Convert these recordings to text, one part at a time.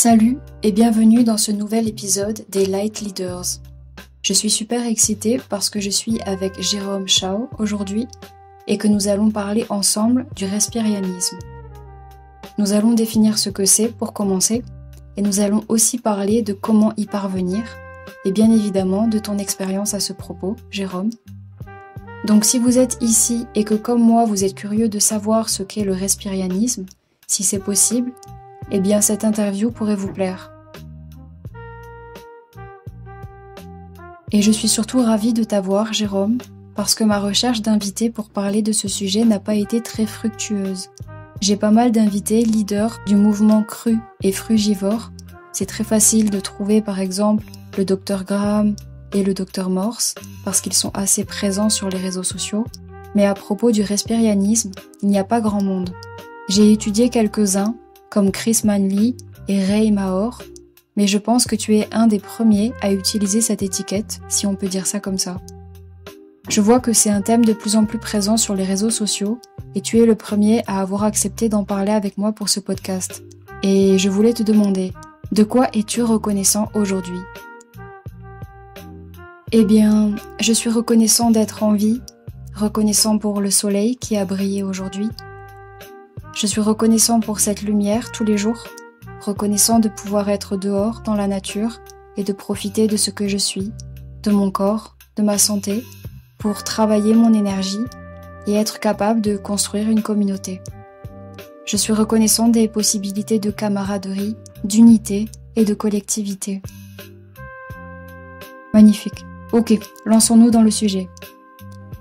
Salut et bienvenue dans ce nouvel épisode des Light Leaders. Je suis super excitée parce que je suis avec Jérôme Chao aujourd'hui et que nous allons parler ensemble du respirianisme. Nous allons définir ce que c'est pour commencer et nous allons aussi parler de comment y parvenir et bien évidemment de ton expérience à ce propos, Jérôme. Donc si vous êtes ici et que comme moi vous êtes curieux de savoir ce qu'est le respirianisme, si c'est possible, eh bien cette interview pourrait vous plaire. Et je suis surtout ravie de t'avoir, Jérôme, parce que ma recherche d'invités pour parler de ce sujet n'a pas été très fructueuse. J'ai pas mal d'invités leaders du mouvement cru et frugivore. C'est très facile de trouver par exemple le Dr Graham et le Dr Morse, parce qu'ils sont assez présents sur les réseaux sociaux. Mais à propos du respirianisme, il n'y a pas grand monde. J'ai étudié quelques-uns, comme Chris Manley et Ray Mahor, mais je pense que tu es un des premiers à utiliser cette étiquette, si on peut dire ça comme ça. Je vois que c'est un thème de plus en plus présent sur les réseaux sociaux, et tu es le premier à avoir accepté d'en parler avec moi pour ce podcast. Et je voulais te demander, de quoi es-tu reconnaissant aujourd'hui ? Eh bien, je suis reconnaissant d'être en vie, reconnaissant pour le soleil qui a brillé aujourd'hui. Je suis reconnaissant pour cette lumière tous les jours, reconnaissant de pouvoir être dehors dans la nature et de profiter de ce que je suis, de mon corps, de ma santé, pour travailler mon énergie et être capable de construire une communauté. Je suis reconnaissant des possibilités de camaraderie, d'unité et de collectivité. Magnifique. Ok, lançons-nous dans le sujet.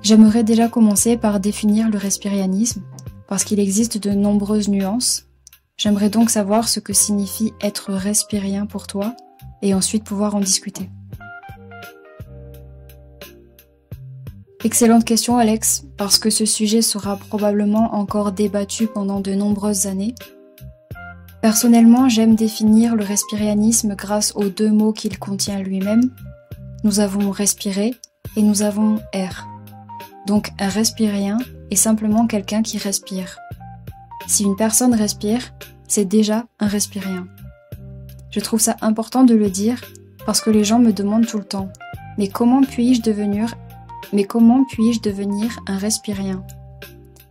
J'aimerais déjà commencer par définir le respirianisme, parce qu'il existe de nombreuses nuances. J'aimerais donc savoir ce que signifie être respirien pour toi, et ensuite pouvoir en discuter. Excellente question, Alex, parce que ce sujet sera probablement encore débattu pendant de nombreuses années. Personnellement, j'aime définir le respirianisme grâce aux deux mots qu'il contient lui-même. Nous avons respiré et nous avons air. Donc un respirien est simplement quelqu'un qui respire. Si une personne respire, c'est déjà un respirien. Je trouve ça important de le dire parce que les gens me demandent tout le temps « Mais comment puis-je devenir un respirien ?»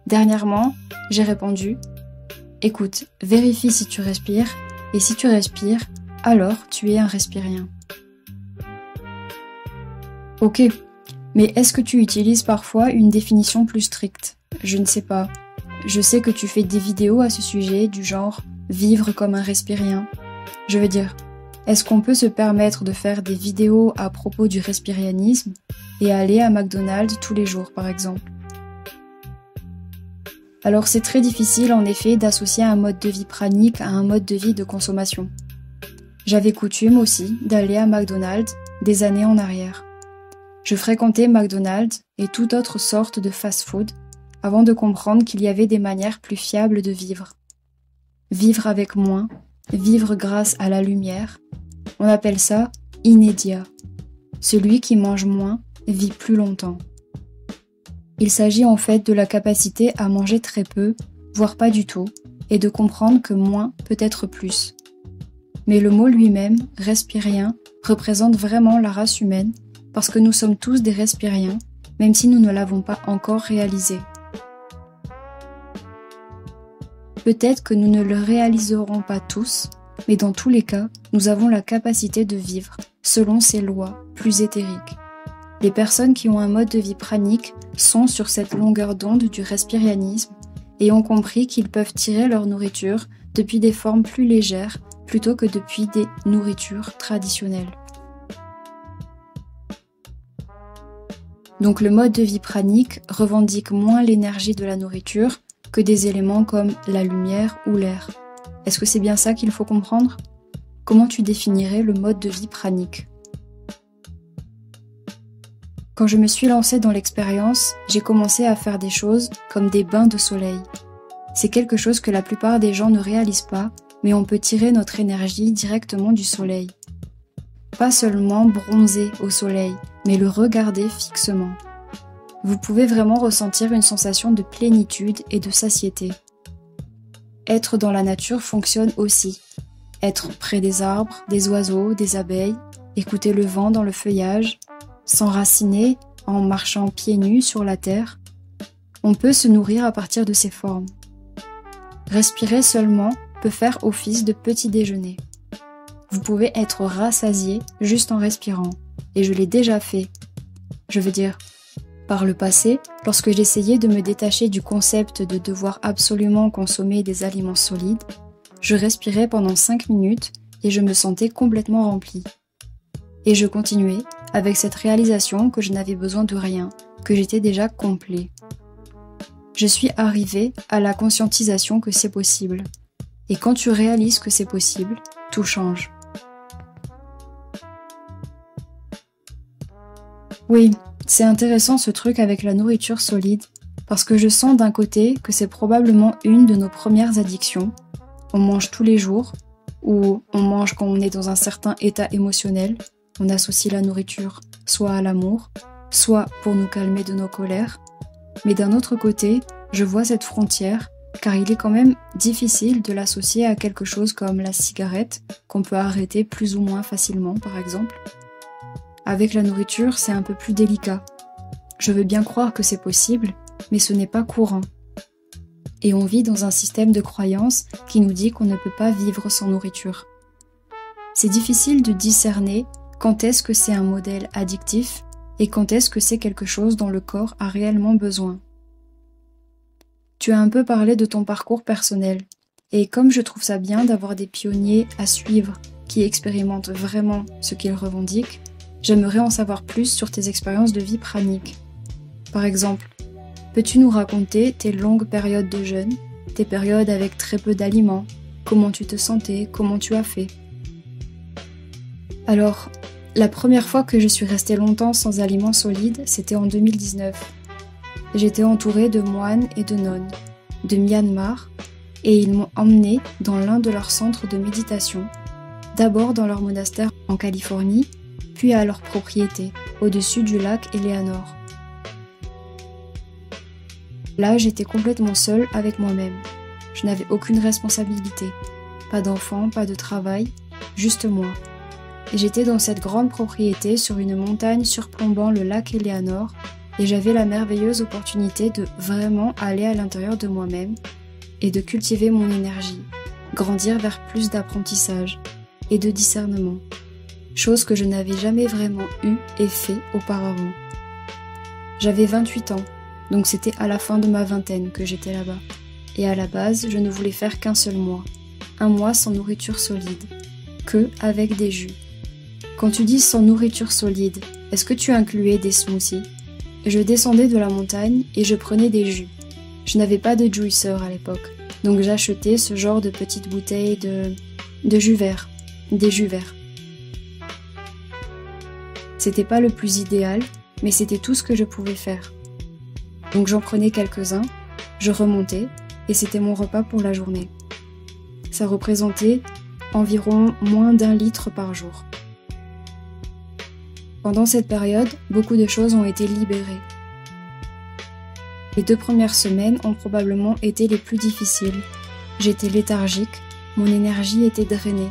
Dernièrement, j'ai répondu « Écoute, vérifie si tu respires et si tu respires, alors tu es un respirien. » Ok. Mais est-ce que tu utilises parfois une définition plus stricte ? Je ne sais pas. Je sais que tu fais des vidéos à ce sujet, du genre « vivre comme un respirien ». Je veux dire, est-ce qu'on peut se permettre de faire des vidéos à propos du respirianisme et aller à McDonald's tous les jours, par exemple ? Alors c'est très difficile en effet d'associer un mode de vie pranique à un mode de vie de consommation. J'avais coutume aussi d'aller à McDonald's des années en arrière. Je fréquentais McDonald's et toute autre sorte de fast-food avant de comprendre qu'il y avait des manières plus fiables de vivre. Vivre avec moins, vivre grâce à la lumière, on appelle ça inédiat. Celui qui mange moins vit plus longtemps. Il s'agit en fait de la capacité à manger très peu, voire pas du tout, et de comprendre que moins peut être plus. Mais le mot lui-même, respirien, représente vraiment la race humaine, parce que nous sommes tous des respiriens, même si nous ne l'avons pas encore réalisé. Peut-être que nous ne le réaliserons pas tous, mais dans tous les cas, nous avons la capacité de vivre, selon ces lois plus éthériques. Les personnes qui ont un mode de vie pranique sont sur cette longueur d'onde du respirianisme et ont compris qu'ils peuvent tirer leur nourriture depuis des formes plus légères plutôt que depuis des nourritures traditionnelles. Donc le mode de vie pranique revendique moins l'énergie de la nourriture que des éléments comme la lumière ou l'air. Est-ce que c'est bien ça qu'il faut comprendre ? Comment tu définirais le mode de vie pranique ? Quand je me suis lancée dans l'expérience, j'ai commencé à faire des choses comme des bains de soleil. C'est quelque chose que la plupart des gens ne réalisent pas, mais on peut tirer notre énergie directement du soleil. Pas seulement bronzer au soleil, mais le regarder fixement. Vous pouvez vraiment ressentir une sensation de plénitude et de satiété. Être dans la nature fonctionne aussi. être près des arbres, des oiseaux, des abeilles, écouter le vent dans le feuillage, s'enraciner en marchant pieds nus sur la terre. On peut se nourrir à partir de ces formes. Respirer seulement peut faire office de petit déjeuner. Vous pouvez être rassasié juste en respirant, et je l'ai déjà fait. Je veux dire, par le passé, lorsque j'essayais de me détacher du concept de devoir absolument consommer des aliments solides, je respirais pendant 5 minutes et je me sentais complètement rempli. Et je continuais avec cette réalisation que je n'avais besoin de rien, que j'étais déjà complet. Je suis arrivée à la conscientisation que c'est possible. Et quand tu réalises que c'est possible, tout change. Oui, c'est intéressant ce truc avec la nourriture solide, parce que je sens d'un côté que c'est probablement une de nos premières addictions. On mange tous les jours, ou on mange quand on est dans un certain état émotionnel. On associe la nourriture soit à l'amour, soit pour nous calmer de nos colères. Mais d'un autre côté, je vois cette frontière, car il est quand même difficile de l'associer à quelque chose comme la cigarette, qu'on peut arrêter plus ou moins facilement par exemple. Avec la nourriture, c'est un peu plus délicat. Je veux bien croire que c'est possible, mais ce n'est pas courant. Et on vit dans un système de croyance qui nous dit qu'on ne peut pas vivre sans nourriture. C'est difficile de discerner quand est-ce que c'est un modèle addictif et quand est-ce que c'est quelque chose dont le corps a réellement besoin. Tu as un peu parlé de ton parcours personnel, et comme je trouve ça bien d'avoir des pionniers à suivre qui expérimentent vraiment ce qu'ils revendiquent, j'aimerais en savoir plus sur tes expériences de vie pranique. Par exemple, peux-tu nous raconter tes longues périodes de jeûne, tes périodes avec très peu d'aliments, comment tu te sentais, comment tu as fait? Alors, la première fois que je suis restée longtemps sans aliments solides, c'était en 2019. J'étais entourée de moines et de nonnes, de Myanmar, et ils m'ont emmenée dans l'un de leurs centres de méditation, d'abord dans leur monastère en Californie, puis à leur propriété, au-dessus du lac Eleanor. Là, j'étais complètement seule avec moi-même. Je n'avais aucune responsabilité, pas d'enfant, pas de travail, juste moi. Et j'étais dans cette grande propriété sur une montagne surplombant le lac Eleanor, et j'avais la merveilleuse opportunité de vraiment aller à l'intérieur de moi-même et de cultiver mon énergie, grandir vers plus d'apprentissage et de discernement, chose que je n'avais jamais vraiment eue et fait auparavant. J'avais 28 ans, donc c'était à la fin de ma vingtaine que j'étais là-bas. Et à la base, je ne voulais faire qu'un seul mois, un mois sans nourriture solide, que avec des jus. Quand tu dis sans nourriture solide, est-ce que tu incluais des smoothies? Je descendais de la montagne et je prenais des jus. Je n'avais pas de juicer à l'époque, donc j'achetais ce genre de petites bouteilles de jus vert, des jus verts. C'était pas le plus idéal, mais c'était tout ce que je pouvais faire. Donc j'en prenais quelques-uns, je remontais, et c'était mon repas pour la journée. Ça représentait environ moins d'1 litre par jour. Pendant cette période, beaucoup de choses ont été libérées. Les 2 premières semaines ont probablement été les plus difficiles. J'étais léthargique, mon énergie était drainée.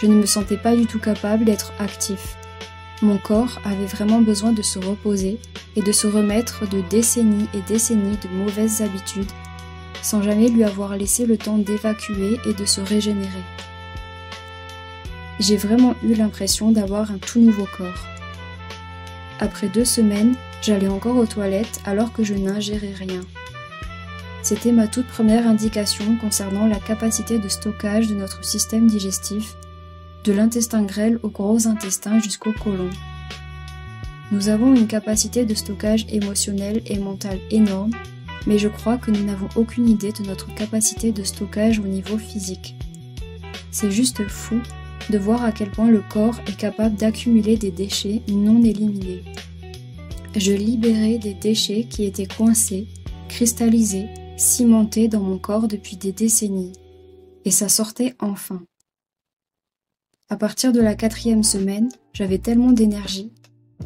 Je ne me sentais pas du tout capable d'être actif. Mon corps avait vraiment besoin de se reposer et de se remettre de décennies et décennies de mauvaises habitudes, sans jamais lui avoir laissé le temps d'évacuer et de se régénérer. J'ai vraiment eu l'impression d'avoir un tout nouveau corps. Après 2 semaines, j'allais encore aux toilettes alors que je n'ingérais rien. C'était ma toute première indication concernant la capacité de stockage de notre système digestif, de l'intestin grêle au gros intestin jusqu'au côlon. Nous avons une capacité de stockage émotionnel et mental énorme, mais je crois que nous n'avons aucune idée de notre capacité de stockage au niveau physique. C'est juste fou de voir à quel point le corps est capable d'accumuler des déchets non éliminés. Je libérais des déchets qui étaient coincés, cristallisés, cimentés dans mon corps depuis des décennies. Et ça sortait enfin. À partir de la 4e semaine, j'avais tellement d'énergie,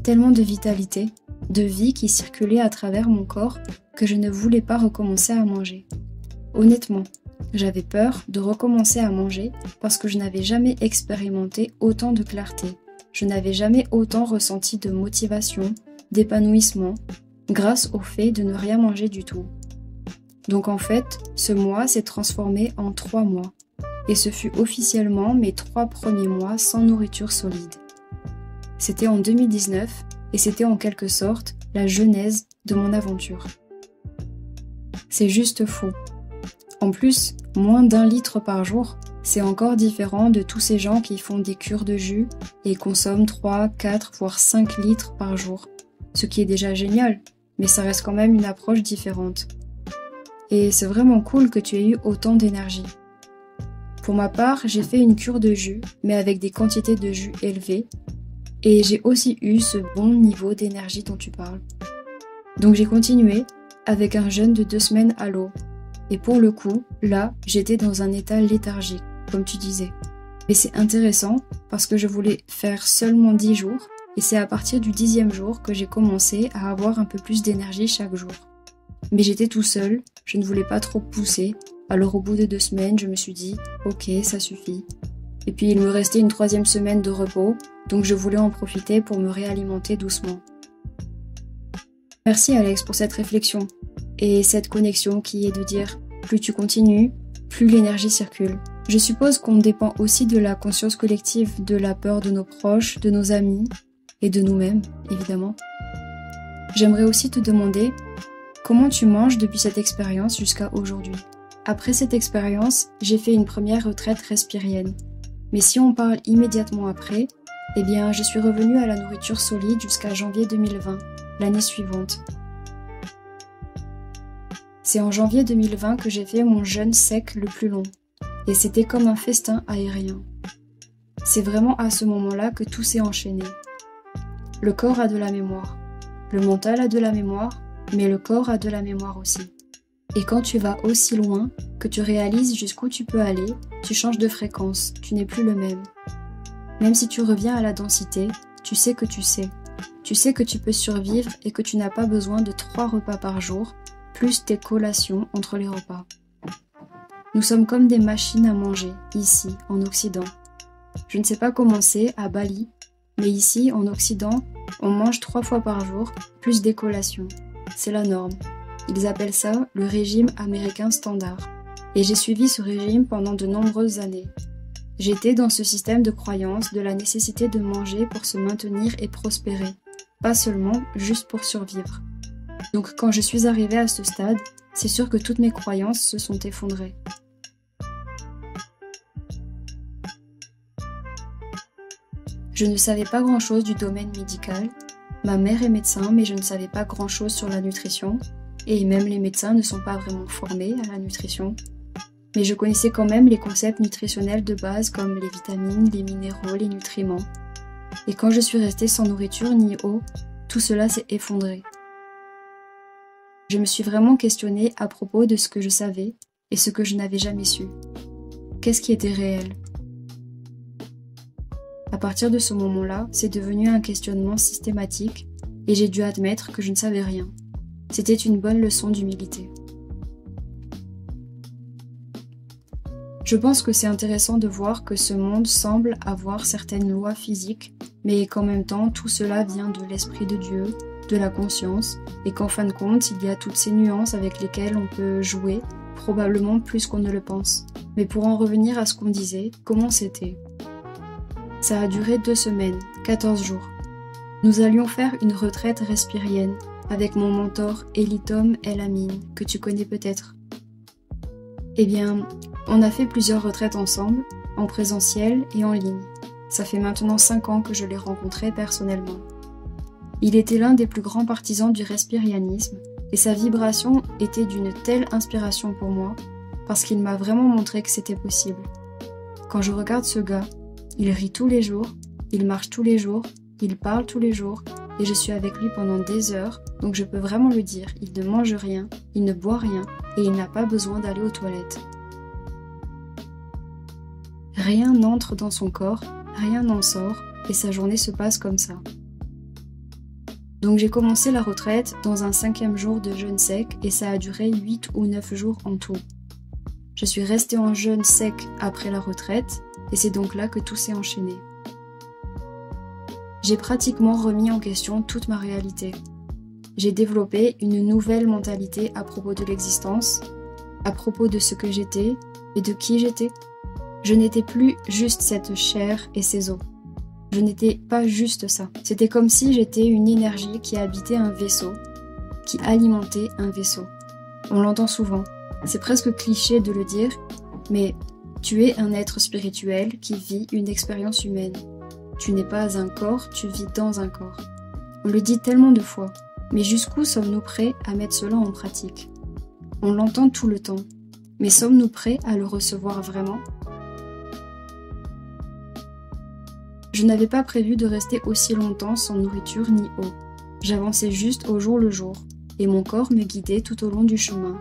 tellement de vitalité, de vie qui circulait à travers mon corps que je ne voulais pas recommencer à manger. Honnêtement, J'avais peur de recommencer à manger parce que je n'avais jamais expérimenté autant de clarté. Je n'avais jamais autant ressenti de motivation, d'épanouissement, grâce au fait de ne rien manger du tout. Donc en fait, ce mois s'est transformé en 3 mois. Et ce fut officiellement mes 3 premiers mois sans nourriture solide. C'était en 2019 et c'était en quelque sorte la genèse de mon aventure. C'est juste fou. En plus, moins d'1 litre par jour, c'est encore différent de tous ces gens qui font des cures de jus et consomment 3, 4, voire 5 litres par jour. Ce qui est déjà génial, mais ça reste quand même une approche différente. Et c'est vraiment cool que tu aies eu autant d'énergie. Pour ma part, j'ai fait une cure de jus, mais avec des quantités de jus élevées, et j'ai aussi eu ce bon niveau d'énergie dont tu parles. Donc j'ai continué avec un jeûne de 2 semaines à l'eau. Et pour le coup, là, j'étais dans un état léthargique, comme tu disais. Mais c'est intéressant parce que je voulais faire seulement 10 jours, et c'est à partir du 10e jour que j'ai commencé à avoir un peu plus d'énergie chaque jour. Mais j'étais tout seul, je ne voulais pas trop pousser, alors au bout de 2 semaines, je me suis dit « Ok, ça suffit ». Et puis il me restait une 3e semaine de repos, donc je voulais en profiter pour me réalimenter doucement. Merci Alex pour cette réflexion et cette connexion qui est de dire plus tu continues, plus l'énergie circule. Je suppose qu'on dépend aussi de la conscience collective, de la peur de nos proches, de nos amis et de nous-mêmes, évidemment. J'aimerais aussi te demander comment tu manges depuis cette expérience jusqu'à aujourd'hui. Après cette expérience, j'ai fait une première retraite respirienne. Mais si on parle immédiatement après, eh bien je suis revenue à la nourriture solide jusqu'à janvier 2020, l'année suivante. C'est en janvier 2020 que j'ai fait mon jeûne sec le plus long. Et c'était comme un festin aérien. C'est vraiment à ce moment-là que tout s'est enchaîné. Le corps a de la mémoire. Le mental a de la mémoire, mais le corps a de la mémoire aussi. Et quand tu vas aussi loin, que tu réalises jusqu'où tu peux aller, tu changes de fréquence, tu n'es plus le même. Même si tu reviens à la densité, tu sais que tu sais. Tu sais que tu peux survivre et que tu n'as pas besoin de 3 repas par jour, plus tes collations entre les repas. Nous sommes comme des machines à manger, ici, en Occident. Je ne sais pas comment c'est à Bali, mais ici, en Occident, on mange 3 fois par jour, plus des collations. C'est la norme. Ils appellent ça le régime américain standard. Et j'ai suivi ce régime pendant de nombreuses années. J'étais dans ce système de croyance de la nécessité de manger pour se maintenir et prospérer, pas seulement juste pour survivre. Donc quand je suis arrivée à ce stade, c'est sûr que toutes mes croyances se sont effondrées. Je ne savais pas grand-chose du domaine médical. Ma mère est médecin, mais je ne savais pas grand-chose sur la nutrition. Et même les médecins ne sont pas vraiment formés à la nutrition. Mais je connaissais quand même les concepts nutritionnels de base comme les vitamines, les minéraux, les nutriments. Et quand je suis restée sans nourriture ni eau, tout cela s'est effondré. Je me suis vraiment questionnée à propos de ce que je savais et ce que je n'avais jamais su. Qu'est-ce qui était réel ? À partir de ce moment-là, c'est devenu un questionnement systématique et j'ai dû admettre que je ne savais rien. C'était une bonne leçon d'humilité. Je pense que c'est intéressant de voir que ce monde semble avoir certaines lois physiques, mais qu'en même temps, tout cela vient de l'Esprit de Dieu, de la conscience, et qu'en fin de compte, il y a toutes ces nuances avec lesquelles on peut jouer, probablement plus qu'on ne le pense. Mais pour en revenir à ce qu'on disait, comment c'était ? Ça a duré 2 semaines, 14 jours. Nous allions faire une retraite respirienne avec mon mentor Elitom El Amin, que tu connais peut-être. Eh bien, on a fait plusieurs retraites ensemble, en présentiel et en ligne. Ça fait maintenant 5 ans que je l'ai rencontré personnellement. Il était l'un des plus grands partisans du respirianisme et sa vibration était d'une telle inspiration pour moi parce qu'il m'a vraiment montré que c'était possible. Quand je regarde ce gars, il rit tous les jours, il marche tous les jours, il parle tous les jours et je suis avec lui pendant des heures, donc je peux vraiment le dire, il ne mange rien, il ne boit rien et il n'a pas besoin d'aller aux toilettes. Rien n'entre dans son corps, rien n'en sort et sa journée se passe comme ça. Donc j'ai commencé la retraite dans un 5e jour de jeûne sec et ça a duré 8 ou 9 jours en tout. Je suis restée en jeûne sec après la retraite et c'est donc là que tout s'est enchaîné. J'ai pratiquement remis en question toute ma réalité. J'ai développé une nouvelle mentalité à propos de l'existence, à propos de ce que j'étais et de qui j'étais. Je n'étais plus juste cette chair et ces os. Je n'étais pas juste ça. C'était comme si j'étais une énergie qui habitait un vaisseau, qui alimentait un vaisseau. On l'entend souvent. C'est presque cliché de le dire, mais tu es un être spirituel qui vit une expérience humaine. Tu n'es pas un corps, tu vis dans un corps. On le dit tellement de fois, mais jusqu'où sommes-nous prêts à mettre cela en pratique? On l'entend tout le temps, mais sommes-nous prêts à le recevoir vraiment? Je n'avais pas prévu de rester aussi longtemps sans nourriture ni eau. J'avançais juste au jour le jour, et mon corps me guidait tout au long du chemin.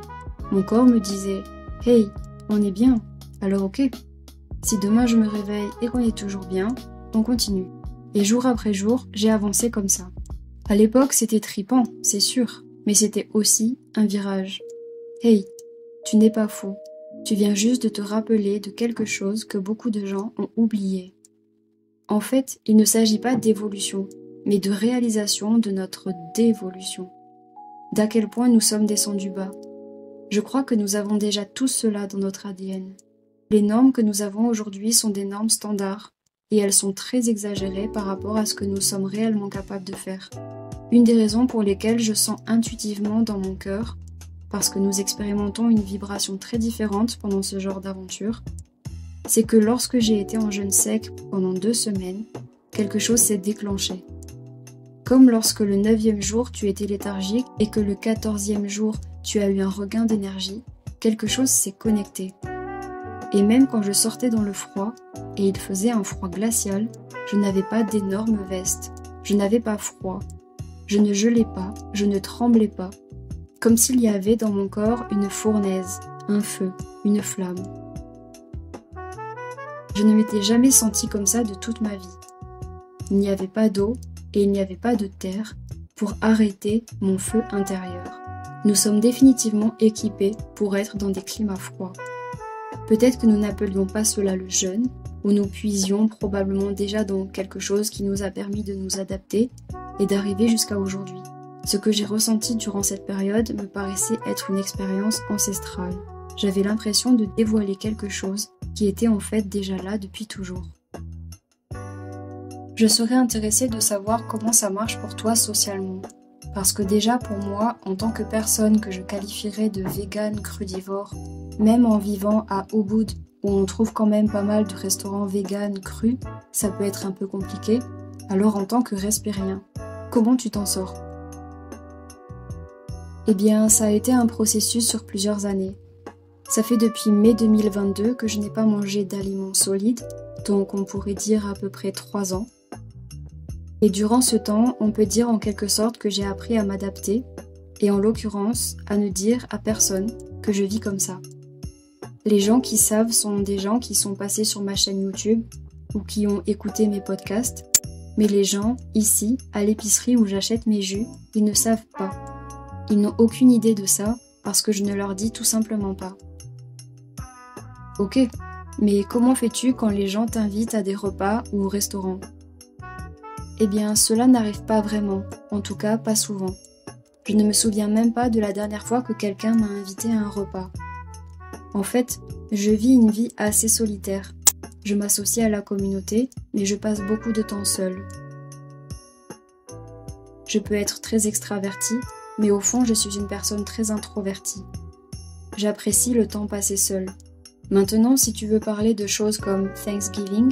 Mon corps me disait « Hey, on est bien, alors ok. Si demain je me réveille et qu'on est toujours bien, on continue. » Et jour après jour, j'ai avancé comme ça. À l'époque, c'était tripant, c'est sûr, mais c'était aussi un virage. Hey, tu n'es pas fou. Tu viens juste de te rappeler de quelque chose que beaucoup de gens ont oublié. En fait, il ne s'agit pas d'évolution, mais de réalisation de notre dévolution. D'à quel point nous sommes descendus bas. Je crois que nous avons déjà tous cela dans notre ADN. Les normes que nous avons aujourd'hui sont des normes standards, et elles sont très exagérées par rapport à ce que nous sommes réellement capables de faire. Une des raisons pour lesquelles je sens intuitivement dans mon cœur, parce que nous expérimentons une vibration très différente pendant ce genre d'aventure, c'est que lorsque j'ai été en jeûne sec pendant 2 semaines, quelque chose s'est déclenché. Comme lorsque le 9e jour tu étais léthargique et que le 14e jour tu as eu un regain d'énergie, quelque chose s'est connecté. Et même quand je sortais dans le froid, et il faisait un froid glacial, je n'avais pas d'énorme veste, je n'avais pas froid, je ne gelais pas, je ne tremblais pas, comme s'il y avait dans mon corps une fournaise, un feu, une flamme. Je ne m'étais jamais sentie comme ça de toute ma vie. Il n'y avait pas d'eau et il n'y avait pas de terre pour arrêter mon feu intérieur. Nous sommes définitivement équipés pour être dans des climats froids. Peut-être que nous n'appelions pas cela le jeûne, ou nous puisions probablement déjà dans quelque chose qui nous a permis de nous adapter et d'arriver jusqu'à aujourd'hui. Ce que j'ai ressenti durant cette période me paraissait être une expérience ancestrale. J'avais l'impression de dévoiler quelque chose qui était en fait déjà là depuis toujours. Je serais intéressée de savoir comment ça marche pour toi socialement. Parce que déjà pour moi, en tant que personne que je qualifierais de végane crudivore, même en vivant à Ubud, où on trouve quand même pas mal de restaurants véganes crus, ça peut être un peu compliqué. Alors en tant que respirien, comment tu t'en sors? Eh bien, ça a été un processus sur plusieurs années. Ça fait depuis mai 2022 que je n'ai pas mangé d'aliments solides, donc on pourrait dire à peu près 3 ans. Et durant ce temps, on peut dire en quelque sorte que j'ai appris à m'adapter, et en l'occurrence, à ne dire à personne que je vis comme ça. Les gens qui savent sont des gens qui sont passés sur ma chaîne YouTube, ou qui ont écouté mes podcasts, mais les gens, ici, à l'épicerie où j'achète mes jus, ils ne savent pas. Ils n'ont aucune idée de ça, parce que je ne leur dis tout simplement pas. Ok, mais comment fais-tu quand les gens t'invitent à des repas ou au restaurant? Eh bien, cela n'arrive pas vraiment, en tout cas pas souvent. Je ne me souviens même pas de la dernière fois que quelqu'un m'a invité à un repas. En fait, je vis une vie assez solitaire. Je m'associe à la communauté, mais je passe beaucoup de temps seule. Je peux être très extravertie, mais au fond je suis une personne très introvertie. J'apprécie le temps passé seul. Maintenant, si tu veux parler de choses comme Thanksgiving,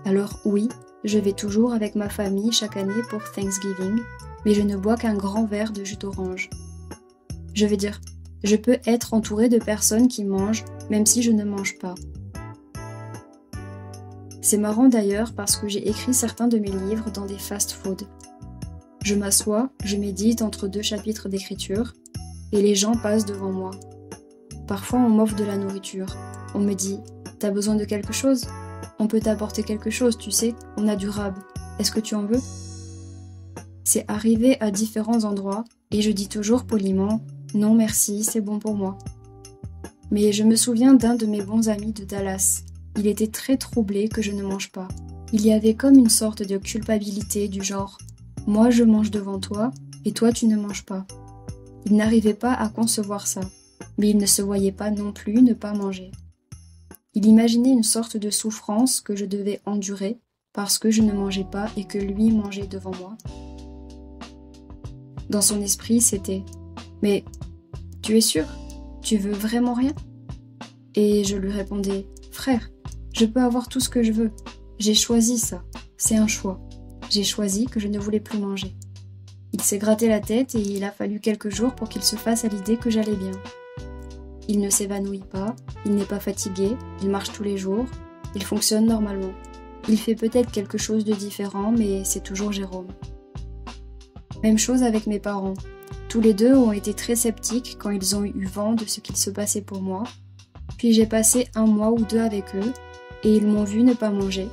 alors oui, je vais toujours avec ma famille chaque année pour Thanksgiving, mais je ne bois qu'un grand verre de jus d'orange. Je veux dire, je peux être entourée de personnes qui mangent, même si je ne mange pas. C'est marrant d'ailleurs parce que j'ai écrit certains de mes livres dans des fast-food. Je m'assois, je médite entre 2 chapitres d'écriture, et les gens passent devant moi. Parfois on m'offre de la nourriture. On me dit « T'as besoin de quelque chose ? On peut t'apporter quelque chose, tu sais, on a du rab. Est-ce que tu en veux ?» C'est arrivé à différents endroits, et je dis toujours poliment « Non merci, c'est bon pour moi. » Mais je me souviens d'un de mes bons amis de Dallas. Il était très troublé que je ne mange pas. Il y avait comme une sorte de culpabilité du genre « moi je mange devant toi et toi tu ne manges pas ». Il n'arrivait pas à concevoir ça, mais il ne se voyait pas non plus ne pas manger. Il imaginait une sorte de souffrance que je devais endurer parce que je ne mangeais pas et que lui mangeait devant moi. Dans son esprit, c'était « mais tu es sûr ? Tu veux vraiment rien ?» Et je lui répondais « frère, je peux avoir tout ce que je veux. J'ai choisi ça. C'est un choix. J'ai choisi que je ne voulais plus manger. » Il s'est gratté la tête et il a fallu quelques jours pour qu'il se fasse à l'idée que j'allais bien. Il ne s'évanouit pas, il n'est pas fatigué, il marche tous les jours, il fonctionne normalement. Il fait peut-être quelque chose de différent, mais c'est toujours Jérôme. Même chose avec mes parents. Tous les deux ont été très sceptiques quand ils ont eu vent de ce qu'il se passait pour moi. Puis j'ai passé 1 mois ou 2 avec eux, et ils m'ont vu ne pas manger,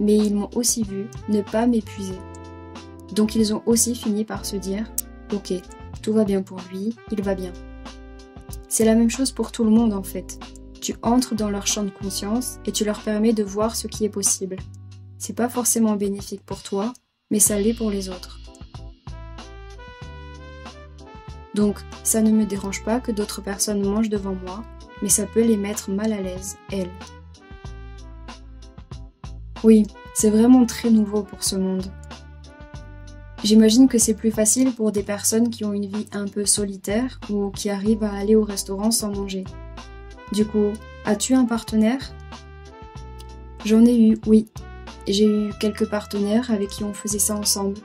mais ils m'ont aussi vu ne pas m'épuiser. Donc ils ont aussi fini par se dire « ok, tout va bien pour lui, il va bien ». C'est la même chose pour tout le monde en fait. Tu entres dans leur champ de conscience et tu leur permets de voir ce qui est possible. C'est pas forcément bénéfique pour toi, mais ça l'est pour les autres. Donc, ça ne me dérange pas que d'autres personnes mangent devant moi, mais ça peut les mettre mal à l'aise, elles. Oui, c'est vraiment très nouveau pour ce monde. J'imagine que c'est plus facile pour des personnes qui ont une vie un peu solitaire ou qui arrivent à aller au restaurant sans manger. Du coup, as-tu un partenaire ? J'en ai eu, oui. J'ai eu quelques partenaires avec qui on faisait ça ensemble.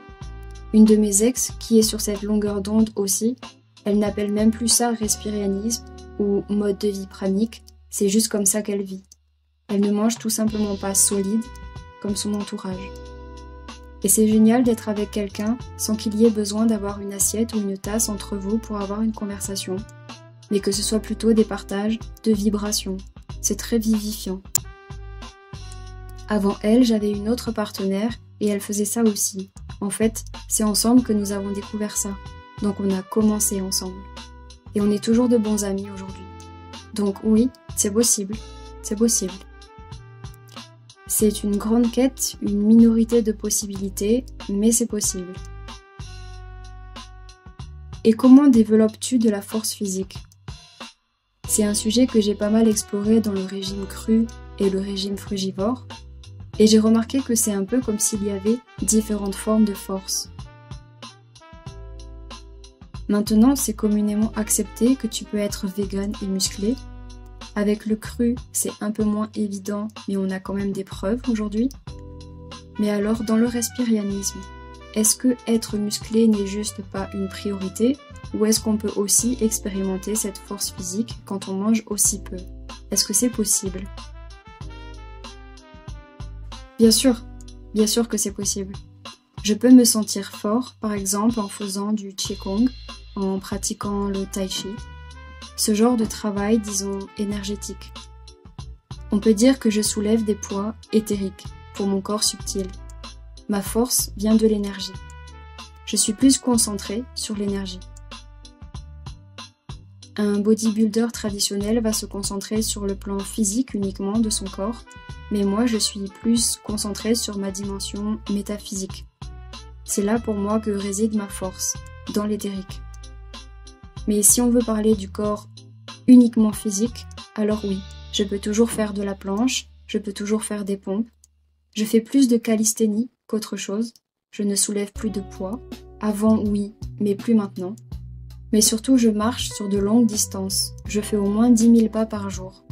Une de mes ex, qui est sur cette longueur d'onde aussi, elle n'appelle même plus ça respirianisme ou mode de vie pranique, c'est juste comme ça qu'elle vit. Elle ne mange tout simplement pas solide, comme son entourage. Et c'est génial d'être avec quelqu'un sans qu'il y ait besoin d'avoir une assiette ou une tasse entre vous pour avoir une conversation, mais que ce soit plutôt des partages de vibrations. C'est très vivifiant. Avant elle, j'avais une autre partenaire et elle faisait ça aussi. En fait, c'est ensemble que nous avons découvert ça. Donc on a commencé ensemble. Et on est toujours de bons amis aujourd'hui. Donc oui, c'est possible. C'est possible. C'est une grande quête, une minorité de possibilités, mais c'est possible. Et comment développes-tu de la force physique ? C'est un sujet que j'ai pas mal exploré dans le régime cru et le régime frugivore, et j'ai remarqué que c'est un peu comme s'il y avait différentes formes de force. Maintenant, c'est communément accepté que tu peux être vegan et musclé. Avec le cru, c'est un peu moins évident, mais on a quand même des preuves aujourd'hui. Mais alors, dans le respirianisme, est-ce que être musclé n'est juste pas une priorité, ou est-ce qu'on peut aussi expérimenter cette force physique quand on mange aussi peu ? Est-ce que c'est possible ? Bien sûr que c'est possible. Je peux me sentir fort, par exemple en faisant du Qigong, en pratiquant le Tai Chi. Ce genre de travail, disons, énergétique. On peut dire que je soulève des poids éthériques pour mon corps subtil. Ma force vient de l'énergie. Je suis plus concentrée sur l'énergie. Un bodybuilder traditionnel va se concentrer sur le plan physique uniquement de son corps, mais moi je suis plus concentrée sur ma dimension métaphysique. C'est là pour moi que réside ma force, dans l'éthérique. Mais si on veut parler du corps uniquement physique, alors oui, je peux toujours faire de la planche, je peux toujours faire des pompes. Je fais plus de calisthénie qu'autre chose, je ne soulève plus de poids. Avant oui, mais plus maintenant. Mais surtout je marche sur de longues distances, je fais au moins 10 000 pas par jour,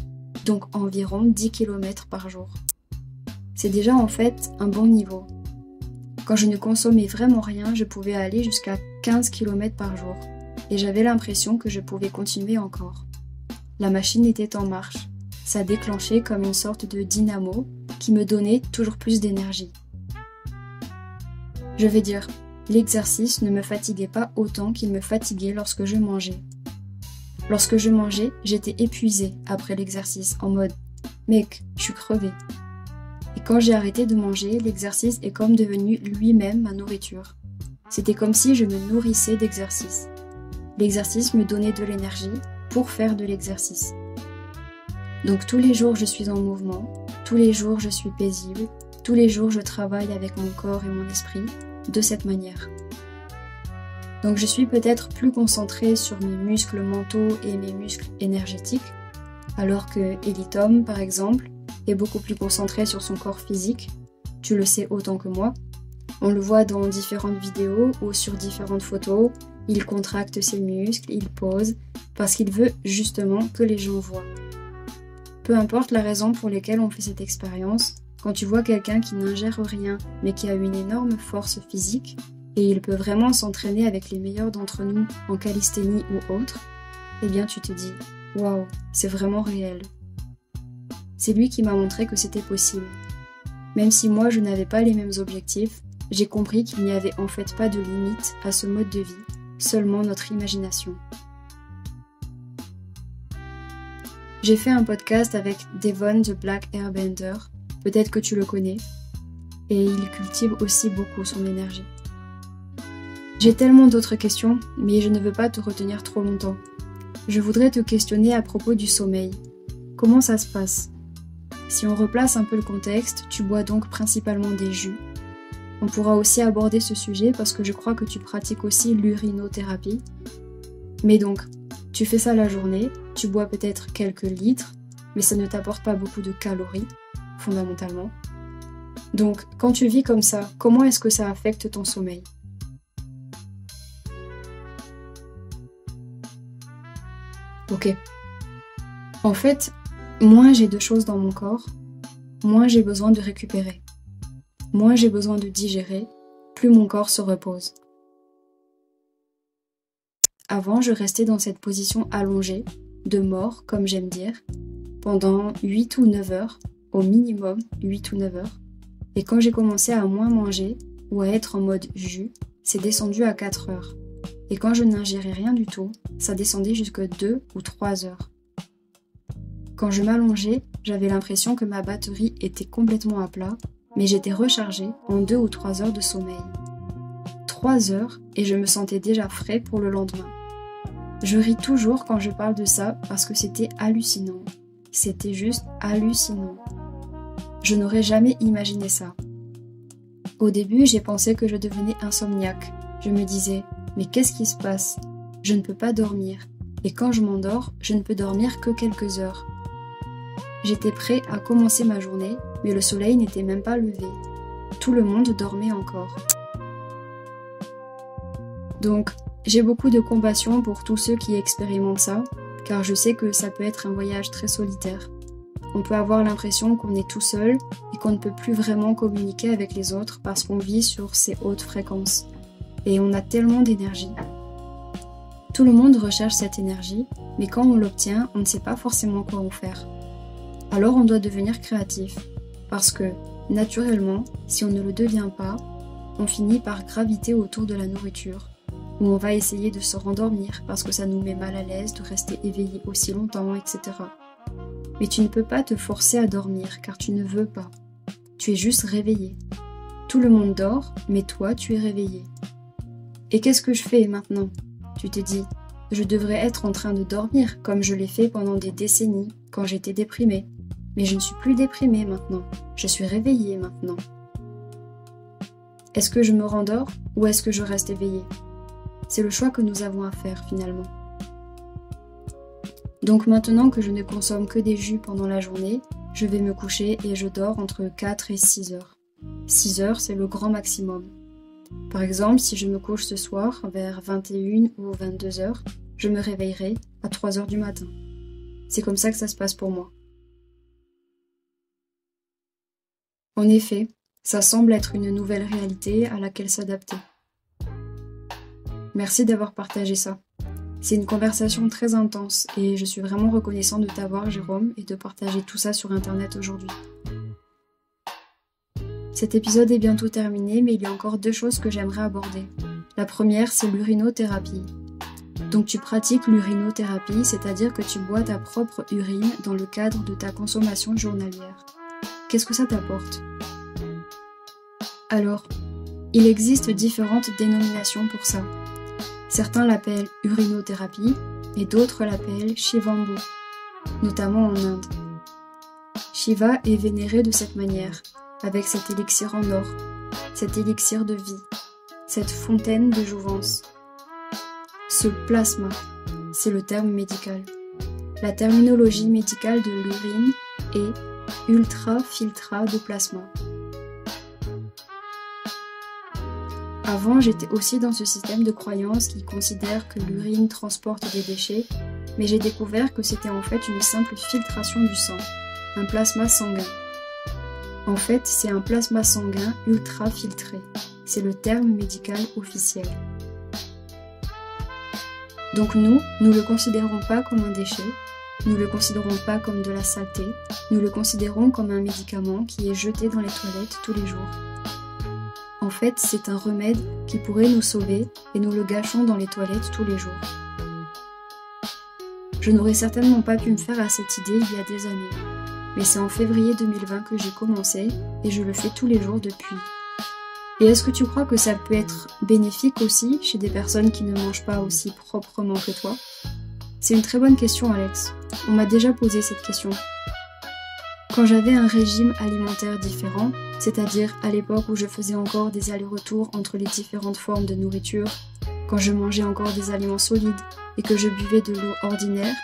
donc environ 10 km par jour. C'est déjà en fait un bon niveau. Quand je ne consommais vraiment rien, je pouvais aller jusqu'à 15 km par jour. Et j'avais l'impression que je pouvais continuer encore. La machine était en marche. Ça déclenchait comme une sorte de dynamo qui me donnait toujours plus d'énergie. Je vais dire, l'exercice ne me fatiguait pas autant qu'il me fatiguait lorsque je mangeais. Lorsque je mangeais, j'étais épuisée après l'exercice, en mode « mec, je suis crevée ». Et quand j'ai arrêté de manger, l'exercice est comme devenu lui-même ma nourriture. C'était comme si je me nourrissais d'exercice. L'exercice me donnait de l'énergie pour faire de l'exercice. Donc tous les jours je suis en mouvement, tous les jours je suis paisible, tous les jours je travaille avec mon corps et mon esprit de cette manière. Donc je suis peut-être plus concentrée sur mes muscles mentaux et mes muscles énergétiques, alors que Ellie Tom, par exemple, est beaucoup plus concentré sur son corps physique. Tu le sais autant que moi. On le voit dans différentes vidéos ou sur différentes photos. Il contracte ses muscles, il pose, parce qu'il veut justement que les gens voient. Peu importe la raison pour laquelle on fait cette expérience, quand tu vois quelqu'un qui n'ingère rien, mais qui a une énorme force physique, et il peut vraiment s'entraîner avec les meilleurs d'entre nous en calisthénie ou autre, eh bien tu te dis « Waouh, c'est vraiment réel ». C'est lui qui m'a montré que c'était possible. Même si moi je n'avais pas les mêmes objectifs, j'ai compris qu'il n'y avait en fait pas de limite à ce mode de vie, seulement notre imagination. J'ai fait un podcast avec Devon the Black Airbender, peut-être que tu le connais, et il cultive aussi beaucoup son énergie. J'ai tellement d'autres questions, mais je ne veux pas te retenir trop longtemps. Je voudrais te questionner à propos du sommeil. Comment ça se passe ? Si on replace un peu le contexte, tu bois donc principalement des jus. On pourra aussi aborder ce sujet parce que je crois que tu pratiques aussi l'urinothérapie. Mais donc, tu fais ça la journée, tu bois peut-être quelques litres, mais ça ne t'apporte pas beaucoup de calories, fondamentalement. Donc, quand tu vis comme ça, comment est-ce que ça affecte ton sommeil ? Ok. En fait, moins j'ai de choses dans mon corps, moins j'ai besoin de récupérer. Moins j'ai besoin de digérer, plus mon corps se repose. Avant, je restais dans cette position allongée, de mort, comme j'aime dire, pendant 8 ou 9 heures, au minimum 8 ou 9 heures. Et quand j'ai commencé à moins manger, ou à être en mode jus, c'est descendu à 4 heures. Et quand je n'ingérais rien du tout, ça descendait jusqu'à 2 ou 3 heures. Quand je m'allongeais, j'avais l'impression que ma batterie était complètement à plat, mais j'étais rechargée en 2 ou 3 heures de sommeil. 3 heures et je me sentais déjà frais pour le lendemain. Je ris toujours quand je parle de ça parce que c'était hallucinant. C'était juste hallucinant. Je n'aurais jamais imaginé ça. Au début, j'ai pensé que je devenais insomniaque. Je me disais, mais qu'est-ce qui se passe ? Je ne peux pas dormir. Et quand je m'endors, je ne peux dormir que quelques heures. J'étais prêt à commencer ma journée, mais le soleil n'était même pas levé. Tout le monde dormait encore. Donc, j'ai beaucoup de compassion pour tous ceux qui expérimentent ça, car je sais que ça peut être un voyage très solitaire. On peut avoir l'impression qu'on est tout seul et qu'on ne peut plus vraiment communiquer avec les autres parce qu'on vit sur ces hautes fréquences. Et on a tellement d'énergie. Tout le monde recherche cette énergie, mais quand on l'obtient, on ne sait pas forcément quoi en faire. Alors on doit devenir créatif, parce que, naturellement, si on ne le devient pas, on finit par graviter autour de la nourriture, où on va essayer de se rendormir parce que ça nous met mal à l'aise de rester éveillé aussi longtemps, etc. Mais tu ne peux pas te forcer à dormir car tu ne veux pas. Tu es juste réveillé. Tout le monde dort, mais toi tu es réveillé. Et qu'est-ce que je fais maintenant ? Tu te dis, je devrais être en train de dormir comme je l'ai fait pendant des décennies quand j'étais déprimée. Mais je ne suis plus déprimée maintenant, je suis réveillée maintenant. Est-ce que je me rendors ou est-ce que je reste éveillée ? C'est le choix que nous avons à faire finalement. Donc maintenant que je ne consomme que des jus pendant la journée, je vais me coucher et je dors entre 4 et 6 heures. 6 heures, c'est le grand maximum. Par exemple, si je me couche ce soir vers 21 ou 22 heures, je me réveillerai à 3 heures du matin. C'est comme ça que ça se passe pour moi. En effet, ça semble être une nouvelle réalité à laquelle s'adapter. Merci d'avoir partagé ça. C'est une conversation très intense et je suis vraiment reconnaissant de t'avoir, Jérôme, et de partager tout ça sur Internet aujourd'hui. Cet épisode est bientôt terminé, mais il y a encore 2 choses que j'aimerais aborder. La première, c'est l'urinothérapie. Donc tu pratiques l'urinothérapie, c'est-à-dire que tu bois ta propre urine dans le cadre de ta consommation journalière. Qu'est-ce que ça t'apporte ? Alors, il existe différentes dénominations pour ça. Certains l'appellent urinothérapie et d'autres l'appellent Shivambu, notamment en Inde. Shiva est vénéré de cette manière, avec cet élixir en or, cet élixir de vie, cette fontaine de jouvence. Ce plasma, c'est le terme médical. La terminologie médicale de l'urine est ultrafiltrat de plasma. Avant, j'étais aussi dans ce système de croyance qui considère que l'urine transporte des déchets, mais j'ai découvert que c'était en fait une simple filtration du sang, un plasma sanguin. En fait, c'est un plasma sanguin ultra filtré. C'est le terme médical officiel. Donc nous ne le considérons pas comme un déchet, nous ne le considérons pas comme de la saleté, nous le considérons comme un médicament qui est jeté dans les toilettes tous les jours. En fait, c'est un remède qui pourrait nous sauver et nous le gâchons dans les toilettes tous les jours. Je n'aurais certainement pas pu me faire à cette idée il y a des années, mais c'est en février 2020 que j'ai commencé et je le fais tous les jours depuis. Et est-ce que tu crois que ça peut être bénéfique aussi chez des personnes qui ne mangent pas aussi proprement que toi? C'est une très bonne question, Alex. On m'a déjà posé cette question. Quand j'avais un régime alimentaire différent, c'est-à-dire à l'époque où je faisais encore des allers-retours entre les différentes formes de nourriture, quand je mangeais encore des aliments solides et que je buvais de l'eau ordinaire,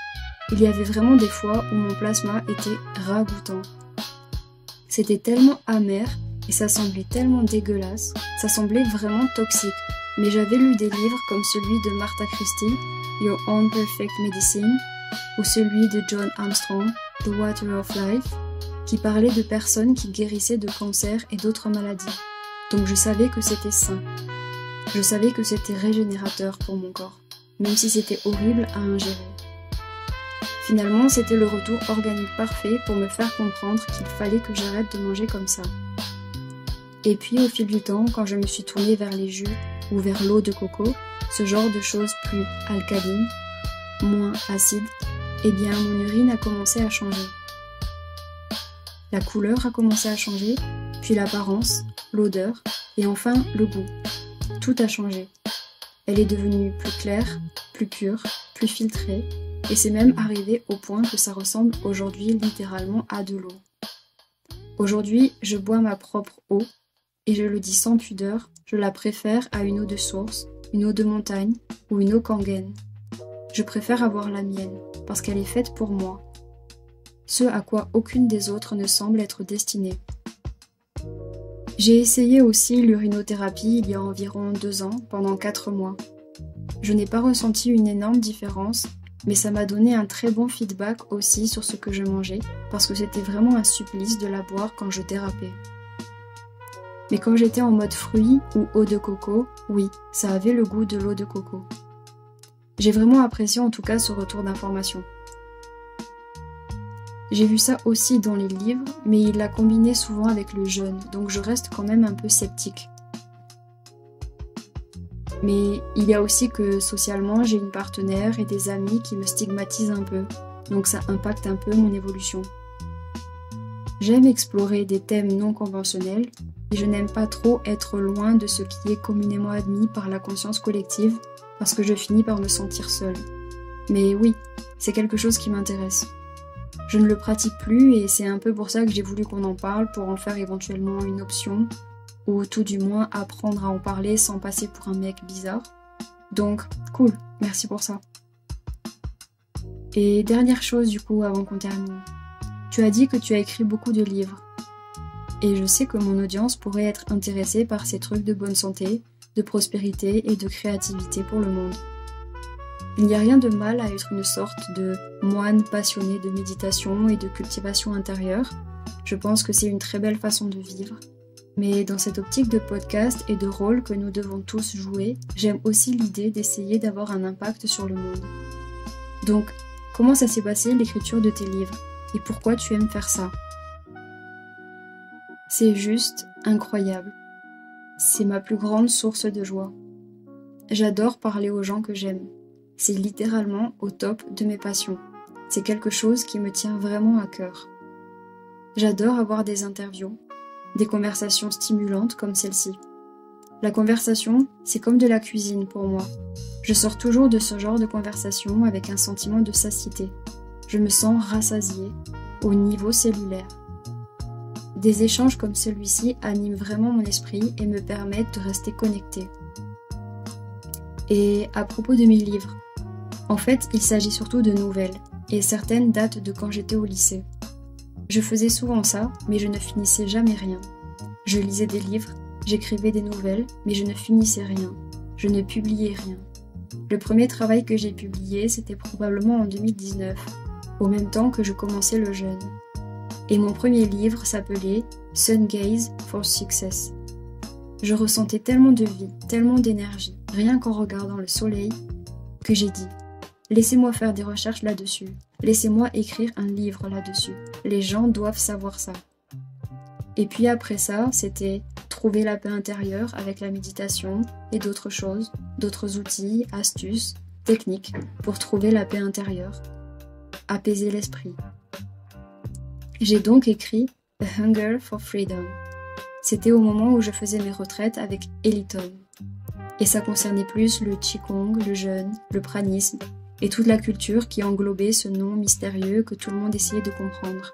il y avait vraiment des fois où mon plasma était ragoûtant. C'était tellement amer et ça semblait tellement dégueulasse, ça semblait vraiment toxique. Mais j'avais lu des livres comme celui de Martha Christie, Your Own Perfect Medicine, ou celui de John Armstrong, The Water of Life, qui parlait de personnes qui guérissaient de cancer et d'autres maladies. Donc je savais que c'était sain. Je savais que c'était régénérateur pour mon corps, même si c'était horrible à ingérer. Finalement, c'était le retour organique parfait pour me faire comprendre qu'il fallait que j'arrête de manger comme ça. Et puis au fil du temps, quand je me suis tournée vers les jus ou vers l'eau de coco, ce genre de choses plus alcalines, moins acides, eh bien mon urine a commencé à changer. La couleur a commencé à changer, puis l'apparence, l'odeur et enfin le goût. Tout a changé. Elle est devenue plus claire, plus pure, plus filtrée, et c'est même arrivé au point que ça ressemble aujourd'hui littéralement à de l'eau. Aujourd'hui, je bois ma propre eau, et je le dis sans pudeur, je la préfère à une eau de source, une eau de montagne ou une eau Kangen. Je préfère avoir la mienne, parce qu'elle est faite pour moi. Ce à quoi aucune des autres ne semble être destinée. J'ai essayé aussi l'urinothérapie il y a environ 2 ans, pendant 4 mois. Je n'ai pas ressenti une énorme différence, mais ça m'a donné un très bon feedback aussi sur ce que je mangeais, parce que c'était vraiment un supplice de la boire quand je dérapais. Mais quand j'étais en mode fruits ou eau de coco, oui, ça avait le goût de l'eau de coco. J'ai vraiment apprécié en tout cas ce retour d'information. J'ai vu ça aussi dans les livres, mais il l'a combiné souvent avec le jeûne, donc je reste quand même un peu sceptique. Mais il y a aussi que socialement, j'ai une partenaire et des amis qui me stigmatisent un peu, donc ça impacte un peu mon évolution. J'aime explorer des thèmes non conventionnels, et je n'aime pas trop être loin de ce qui est communément admis par la conscience collective, parce que je finis par me sentir seule. Mais oui, c'est quelque chose qui m'intéresse. Je ne le pratique plus et c'est un peu pour ça que j'ai voulu qu'on en parle, pour en faire éventuellement une option, ou tout du moins apprendre à en parler sans passer pour un mec bizarre. Donc, cool, merci pour ça. Et dernière chose du coup avant qu'on termine. Tu as dit que tu as écrit beaucoup de livres. Et je sais que mon audience pourrait être intéressée par ces trucs de bonne santé, de prospérité et de créativité pour le monde. Il n'y a rien de mal à être une sorte de moine passionné de méditation et de cultivation intérieure. Je pense que c'est une très belle façon de vivre. Mais dans cette optique de podcast et de rôle que nous devons tous jouer, j'aime aussi l'idée d'essayer d'avoir un impact sur le monde. Donc, comment ça s'est passé l'écriture de tes livres? Et pourquoi tu aimes faire ça? C'est juste incroyable. C'est ma plus grande source de joie. J'adore parler aux gens que j'aime. C'est littéralement au top de mes passions. C'est quelque chose qui me tient vraiment à cœur. J'adore avoir des interviews, des conversations stimulantes comme celle-ci. La conversation, c'est comme de la cuisine pour moi. Je sors toujours de ce genre de conversation avec un sentiment de satiété. Je me sens rassasiée au niveau cellulaire. Des échanges comme celui-ci animent vraiment mon esprit et me permettent de rester connectée. Et à propos de mes livres, en fait, il s'agit surtout de nouvelles, et certaines datent de quand j'étais au lycée. Je faisais souvent ça, mais je ne finissais jamais rien. Je lisais des livres, j'écrivais des nouvelles, mais je ne finissais rien. Je ne publiais rien. Le premier travail que j'ai publié, c'était probablement en 2019, au même temps que je commençais le jeûne. Et mon premier livre s'appelait Sun Gaze for Success. Je ressentais tellement de vie, tellement d'énergie, rien qu'en regardant le soleil, que j'ai dit « Laissez-moi faire des recherches là-dessus, laissez-moi écrire un livre là-dessus, les gens doivent savoir ça. » Et puis après ça, c'était trouver la paix intérieure avec la méditation et d'autres choses, d'autres outils, astuces, techniques pour trouver la paix intérieure, apaiser l'esprit. J'ai donc écrit A Hunger for Freedom. C'était au moment où je faisais mes retraites avec Eliton. Et ça concernait plus le Qigong, le jeûne, le pranisme et toute la culture qui englobait ce nom mystérieux que tout le monde essayait de comprendre.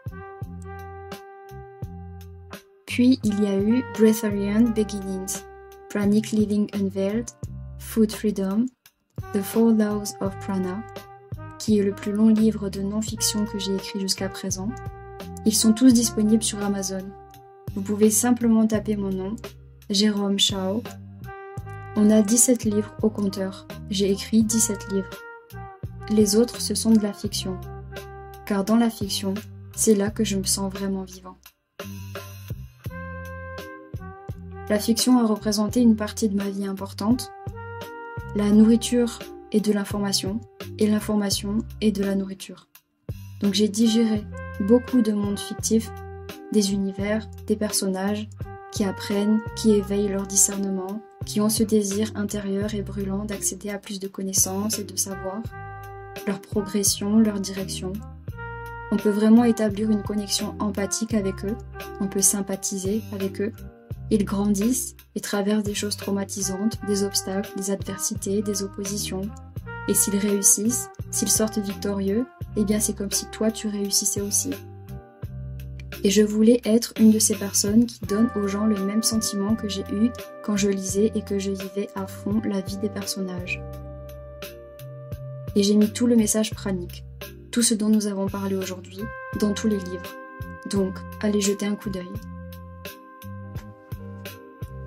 Puis il y a eu Breatharian Beginnings, Pranic Living Unveiled, Food Freedom, The Four Laws of Prana, qui est le plus long livre de non-fiction que j'ai écrit jusqu'à présent. Ils sont tous disponibles sur Amazon. Vous pouvez simplement taper mon nom, Jérôme Chao. On a 17 livres au compteur. J'ai écrit 17 livres. Les autres, ce sont de la fiction. Car dans la fiction, c'est là que je me sens vraiment vivant. La fiction a représenté une partie de ma vie importante. La nourriture est de l'information, et l'information est de la nourriture. Donc j'ai digéré beaucoup de mondes fictifs, des univers, des personnages qui apprennent, qui éveillent leur discernement, qui ont ce désir intérieur et brûlant d'accéder à plus de connaissances et de savoir, leur progression, leur direction. On peut vraiment établir une connexion empathique avec eux, on peut sympathiser avec eux. Ils grandissent et traversent des choses traumatisantes, des obstacles, des adversités, des oppositions. Et s'ils réussissent, s'ils sortent victorieux, eh bien c'est comme si toi tu réussissais aussi. Et je voulais être une de ces personnes qui donnent aux gens le même sentiment que j'ai eu quand je lisais et que je vivais à fond la vie des personnages. Et j'ai mis tout le message pranique, tout ce dont nous avons parlé aujourd'hui, dans tous les livres. Donc, allez jeter un coup d'œil.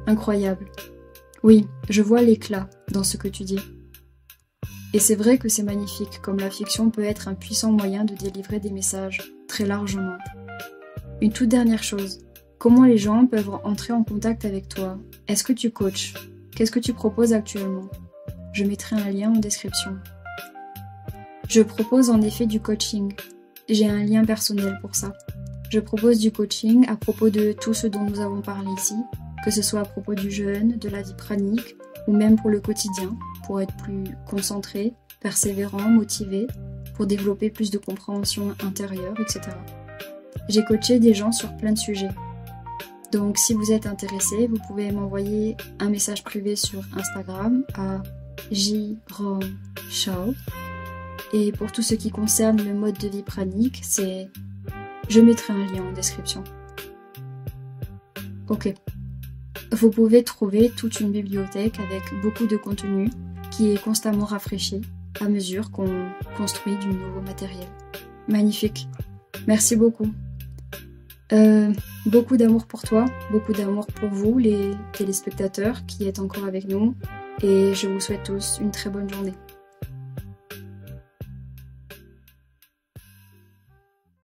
Incroyable. Oui, je vois l'éclat dans ce que tu dis. Et c'est vrai que c'est magnifique, comme la fiction peut être un puissant moyen de délivrer des messages, très largement. Une toute dernière chose, comment les gens peuvent entrer en contact avec toi? Est-ce que tu coaches? Qu'est-ce que tu proposes actuellement? Je mettrai un lien en description. Je propose en effet du coaching. J'ai un lien personnel pour ça. Je propose du coaching à propos de tout ce dont nous avons parlé ici, que ce soit à propos du jeûne, de la vie pranique, ou même pour le quotidien, pour être plus concentré, persévérant, motivé, pour développer plus de compréhension intérieure, etc. J'ai coaché des gens sur plein de sujets. Donc si vous êtes intéressé, vous pouvez m'envoyer un message privé sur Instagram à jromchao. Et pour tout ce qui concerne le mode de vie pranique, je mettrai un lien en description. Ok. Vous pouvez trouver toute une bibliothèque avec beaucoup de contenu qui est constamment rafraîchi à mesure qu'on construit du nouveau matériel. Magnifique. Merci beaucoup. Beaucoup d'amour pour toi, beaucoup d'amour pour vous, les téléspectateurs qui êtes encore avec nous, et je vous souhaite tous une très bonne journée.